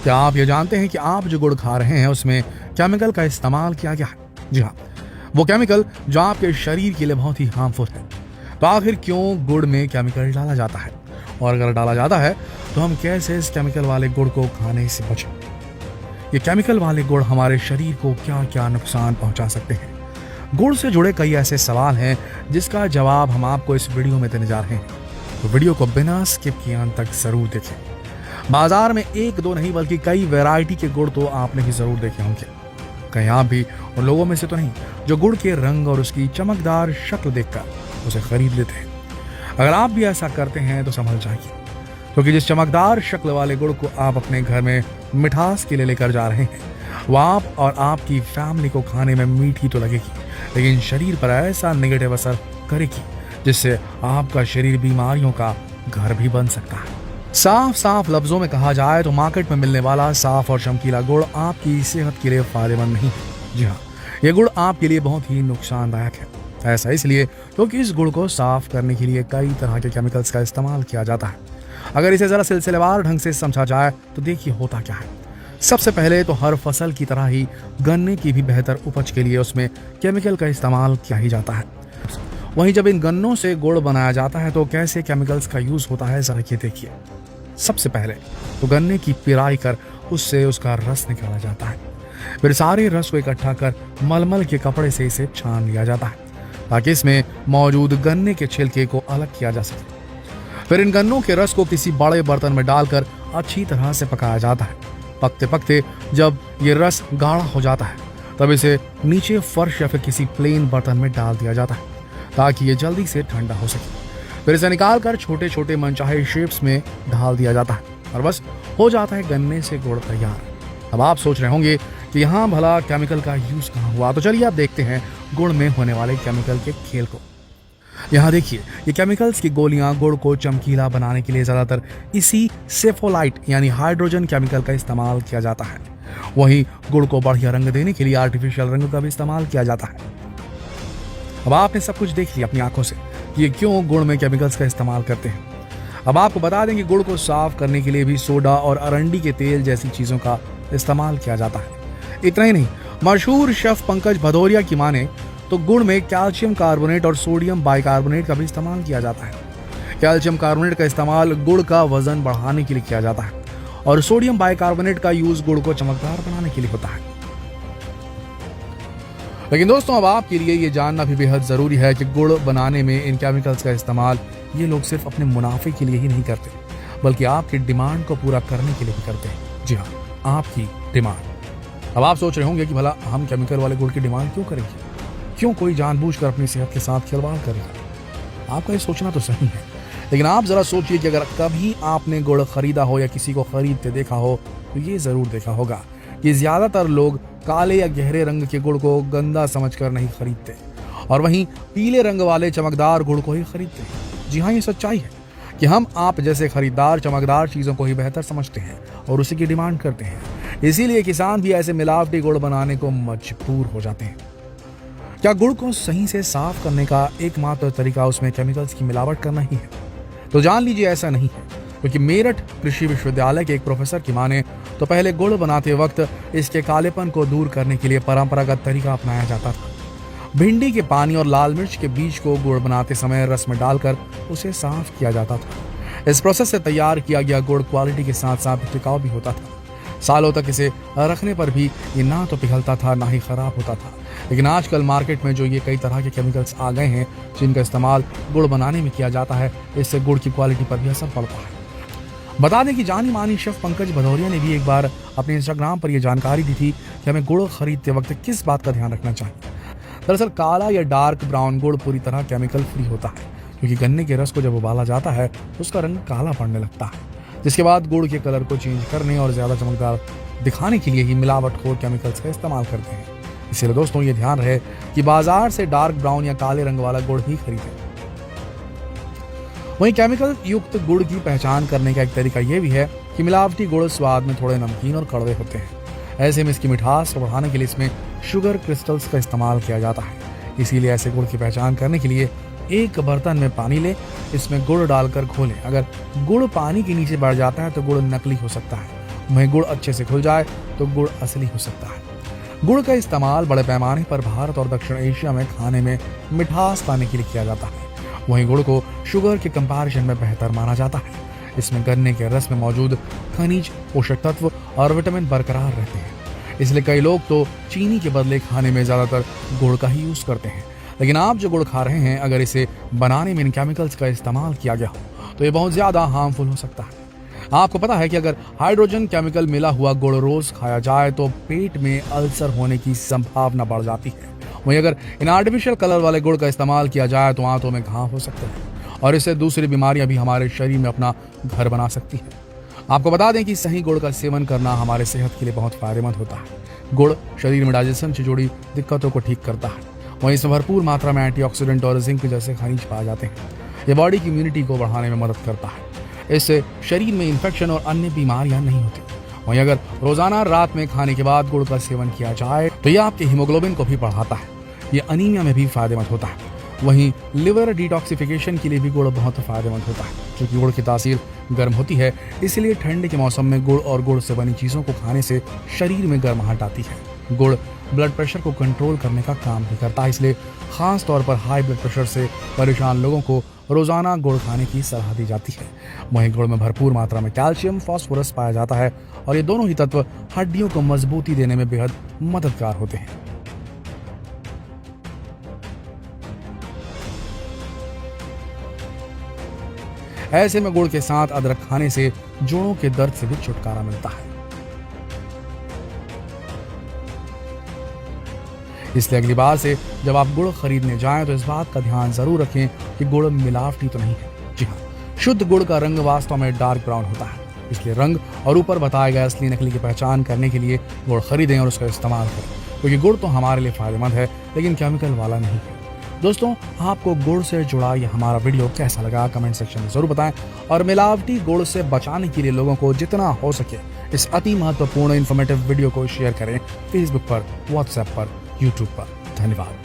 क्या आप ये जानते हैं कि आप जो गुड़ खा रहे हैं उसमें केमिकल का इस्तेमाल किया गया है? जी हाँ, वो केमिकल जो आपके शरीर के लिए बहुत ही हार्मफुल है। तो आखिर क्यों गुड़ में केमिकल डाला जाता है, और अगर डाला जाता है तो हम कैसे इस केमिकल वाले गुड़ को खाने से बचें? ये केमिकल वाले गुड़ हमारे शरीर को क्या क्या नुकसान पहुंचा सकते हैं? गुड़ से जुड़े कई ऐसे सवाल हैं जिसका जवाब हम आपको इस वीडियो में देने जा रहे हैं, तो वीडियो को बिना स्किप किए अंत तक जरूर देखें। बाजार में एक दो नहीं बल्कि कई वैरायटी के गुड़ तो आपने भी जरूर देखे होंगे। कहीं आप भी उन लोगों में से तो नहीं जो गुड़ के रंग और उसकी चमकदार शक्ल देखकर उसे खरीद लेते हैं? अगर आप भी ऐसा करते हैं तो संभल जाइए, क्योंकि जिस चमकदार शक्ल वाले गुड़ को आप अपने घर में मिठास के लिए लेकर जा रहे हैं, वो आप और आपकी फैमिली को खाने में मीठी तो लगेगी, लेकिन शरीर पर ऐसा नेगेटिव असर करेगी जिससे आपका शरीर बीमारियों का घर भी बन सकता है। साफ साफ लफ्जों में कहा जाए तो मार्केट में मिलने वाला साफ और चमकीला गुड़ आपकी सेहत के लिए फायदेमंद नहीं है। जी हाँ, ये गुड़ आपके लिए बहुत ही नुकसानदायक है। ऐसा इसलिए क्योंकि इस गुड़ को साफ करने के लिए कई तरह के केमिकल्स का इस्तेमाल किया जाता है। अगर इसे जरा सिलसिलेवार ढंग से समझा जाए तो देखिए होता क्या है। सबसे पहले तो हर फसल की तरह ही गन्ने की भी बेहतर उपज के लिए उसमें केमिकल का इस्तेमाल किया ही जाता है। वहीं जब इन गन्नों से गुड़ बनाया जाता है तो कैसे केमिकल्स का यूज होता है जरा ये देखिए। सबसे पहले तो गन्ने की पिराई कर उससे उसका रस निकाला जाता है। फिर सारे रस को इकट्ठा कर मलमल के कपड़े से इसे छान लिया जाता है ताकि इसमें मौजूद गन्ने के छिलके को अलग किया जा सके। फिर इन गन्नों के रस को किसी बड़े बर्तन में डालकर अच्छी तरह से पकाया जाता है। पकते पकते जब ये रस गाढ़ा हो जाता है तब इसे नीचे फर्श या फिर किसी प्लेन बर्तन में डाल दिया जाता है ताकि ये जल्दी से ठंडा हो सके। फिर इसे निकाल कर छोटे छोटे मनचाहे शेप्स में ढाल दिया जाता है और बस हो जाता है गन्ने से गुड़ तैयार। अब आप सोच रहे होंगे कि यहाँ भला केमिकल का यूज कहाँ हुआ, तो चलिए आप देखते हैं गुड़ में होने वाले केमिकल के खेल को। यहाँ देखिए, ये केमिकल्स की गोलियां गुड़ को चमकीला बनाने के लिए ज्यादातर इसी सेफोलाइट यानी हाइड्रोजन केमिकल का इस्तेमाल किया जाता है। वहीं गुड़ को बढ़िया रंग देने के लिए आर्टिफिशियल रंग का भी इस्तेमाल किया जाता है। अब आपने सब कुछ देख लिया अपनी आंखों से ये क्यों गुड़ में केमिकल्स का इस्तेमाल करते हैं। अब आपको बता दें कि गुड़ को साफ करने के लिए भी सोडा और अरंडी के तेल जैसी चीजों का इस्तेमाल किया जाता है। इतना ही नहीं, मशहूर शेफ पंकज भदौरिया की माने तो गुड़ में कैल्शियम कार्बोनेट और सोडियम बाइकार्बोनेट का भी इस्तेमाल किया जाता है। कैल्शियम कार्बोनेट का इस्तेमाल गुड़ का वजन बढ़ाने के लिए किया जाता है और सोडियम बाइकार्बोनेट का यूज गुड़ को चमकदार बनाने के लिए होता है। लेकिन दोस्तों, अब आपके लिए ये जानना भी बेहद जरूरी है कि गुड़ बनाने में इन केमिकल्स का इस्तेमाल ये लोग सिर्फ अपने मुनाफे के लिए ही नहीं करते, बल्कि आपकी डिमांड को पूरा करने के लिए भी करते हैं। जी हाँ, आपकी डिमांड। अब आप सोच रहे होंगे कि भला हम केमिकल वाले गुड़ की डिमांड क्यों करेंगे, क्यों कोई जानबूझकर अपनी सेहत के साथ खिलवाड़ करेगा? आपका ये सोचना तो सही है, लेकिन आप जरा सोचिए कि अगर कभी आपने गुड़ खरीदा हो या किसी को खरीदते देखा हो तो ये जरूर देखा होगा कि ज्यादातर लोग काले या गहरे रंग के गुड़ को गंदा समझकर नहीं खरीदते और वहीं पीले रंग वाले चमकदार गुड़ को ही खरीदते हैं। जी हाँ, ये सच्चाई है कि हम आप जैसे खरीदार चमकदार चीजों को ही बेहतर समझते हैं और उसी की डिमांड करते हैं। इसीलिए किसान भी ऐसे मिलावटी गुड़ बनाने को मजबूर हो जाते हैं। क्या गुड़ को सही से साफ करने का एकमात्र तरीका उसमें केमिकल्स की मिलावट करना ही है? तो जान लीजिए ऐसा नहीं है, क्योंकि मेरठ कृषि विश्वविद्यालय के एक प्रोफेसर की माने तो पहले गुड़ बनाते वक्त इसके कालेपन को दूर करने के लिए परंपरागत तरीका अपनाया जाता था। भिंडी के पानी और लाल मिर्च के बीज को गुड़ बनाते समय रस में डालकर उसे साफ किया जाता था। इस प्रोसेस से तैयार किया गया गुड़ क्वालिटी के साथ साथ टिकाऊ भी होता था। सालों तक इसे रखने पर भी ये ना तो पिघलता था ना ही खराब होता था। लेकिन आजकल मार्केट में जो ये कई तरह के केमिकल्स आ गए हैं जिनका इस्तेमाल गुड़ बनाने में किया जाता है, इससे गुड़ की क्वालिटी पर भी असर पड़ता है। बता दें कि जानी मानी शेफ पंकज भदौरिया ने भी एक बार अपने इंस्टाग्राम पर यह जानकारी दी थी कि हमें गुड़ खरीदते वक्त किस बात का ध्यान रखना चाहिए। दरअसल काला या डार्क ब्राउन गुड़ पूरी तरह केमिकल फ्री होता है, क्योंकि गन्ने के रस को जब उबाला जाता है तो उसका रंग काला पड़ने लगता है, जिसके बाद गुड़ के कलर को चेंज करने और ज्यादा चमकदार दिखाने के लिए ही मिलावटखोर केमिकल्स का इस्तेमाल करते हैं। इसलिए दोस्तों, ये ध्यान रहे कि बाजार से डार्क ब्राउन या काले रंग वाला गुड़ ही खरीदें। वहीं केमिकल युक्त गुड़ की पहचान करने का एक तरीका यह भी है कि मिलावटी गुड़ स्वाद में थोड़े नमकीन और कड़वे होते हैं। ऐसे में इसकी मिठास को बढ़ाने के लिए इसमें शुगर क्रिस्टल्स का इस्तेमाल किया जाता है। इसीलिए ऐसे गुड़ की पहचान करने के लिए एक बर्तन में पानी लें, इसमें गुड़ डालकर घोलें। अगर गुड़ पानी के नीचे बढ़ जाता है तो गुड़ नकली हो सकता है वहीं गुड़ अच्छे से घुल जाए तो गुड़ असली हो सकता है। गुड़ का इस्तेमाल बड़े पैमाने पर भारत और दक्षिण एशिया में खाने में मिठास पाने के लिए किया जाता है। वहीं गुड़ को शुगर के कंपैरिजन में बेहतर माना जाता है। इसमें गन्ने के रस में मौजूद खनिज, पोषक तत्व और विटामिन बरकरार रहते हैं। इसलिए कई लोग तो चीनी के बदले खाने में ज्यादातर गुड़ का ही यूज करते हैं। लेकिन आप जो गुड़ खा रहे हैं, अगर इसे बनाने में इन केमिकल्स का इस्तेमाल किया गया हो तो ये बहुत ज्यादा हार्मफुल हो सकता है। आपको पता है कि अगर हाइड्रोजन केमिकल मिला हुआ गुड़ रोज खाया जाए तो पेट में अल्सर होने की संभावना बढ़ जाती है। वहीं अगर इन आर्टिफिशियल कलर वाले गुड़ का इस्तेमाल किया जाए तो आंतों में घाव हो सकते हैं और इससे दूसरी बीमारियां भी हमारे शरीर में अपना घर बना सकती हैं। आपको बता दें कि सही गुड़ का सेवन करना हमारे सेहत के लिए बहुत फायदेमंद होता है। गुड़ शरीर में डाइजेशन से जुड़ी दिक्कतों को ठीक करता है। वहीं इसमें भरपूर मात्रा में एंटीऑक्सीडेंट और जिंक जैसे खनिज पाए जाते हैं। ये बॉडी की इम्यूनिटी को बढ़ाने में मदद करता है। इससे शरीर में इन्फेक्शन और अन्य बीमारियां नहीं होती। वहीं अगर रोजाना रात में खाने के बाद गुड़ का सेवन किया जाए तो यह आपके हीमोग्लोबिन को भी बढ़ाता है। ये अनीमिया में भी फायदेमंद होता है। वहीं लिवर डिटॉक्सिफिकेशन के लिए भी गुड़ बहुत फायदेमंद होता है। क्योंकि गुड़ की तासीर गर्म होती है, इसलिए ठंड के मौसम में गुड़ और गुड़ से बनी चीजों को खाने से शरीर में गर्माहट आती है। गुड़ ब्लड प्रेशर को कंट्रोल करने का काम भी करता है। इसलिए खास तौर पर हाई ब्लड प्रेशर से परेशान लोगों को रोजाना गुड़ खाने की सलाह दी जाती है। वहीं गुड़ में भरपूर मात्रा में कैल्शियम, फास्फोरस पाया जाता है और ये दोनों ही तत्व हड्डियों को मजबूती देने में बेहद मददगार होते हैं। ऐसे में गुड़ के साथ अदरक खाने से जोड़ों के दर्द से भी छुटकारा मिलता है। इसलिए अगली बार से जब आप गुड़ खरीदने जाएं तो इस बात का ध्यान जरूर रखें कि गुड़ मिलावटी तो नहीं है। जी हाँ, शुद्ध गुड़ का रंग वास्तव में डार्क ब्राउन होता है। इसलिए रंग और ऊपर बताए गए असली नकली की पहचान करने के लिए गुड़ खरीदें और उसका इस्तेमाल करें। क्योंकि गुड़ तो हमारे लिए फायदेमंद है, लेकिन केमिकल वाला नहीं है। दोस्तों, आपको गुड़ से जुड़ा यह हमारा वीडियो कैसा लगा कमेंट सेक्शन में जरूर बताएं और मिलावटी गुड़ से बचाने के लिए लोगों को जितना हो सके इस अति महत्वपूर्ण इन्फॉर्मेटिव वीडियो को शेयर करें फेसबुक पर, व्हाट्सएप पर, यूट्यूब पर। धन्यवाद।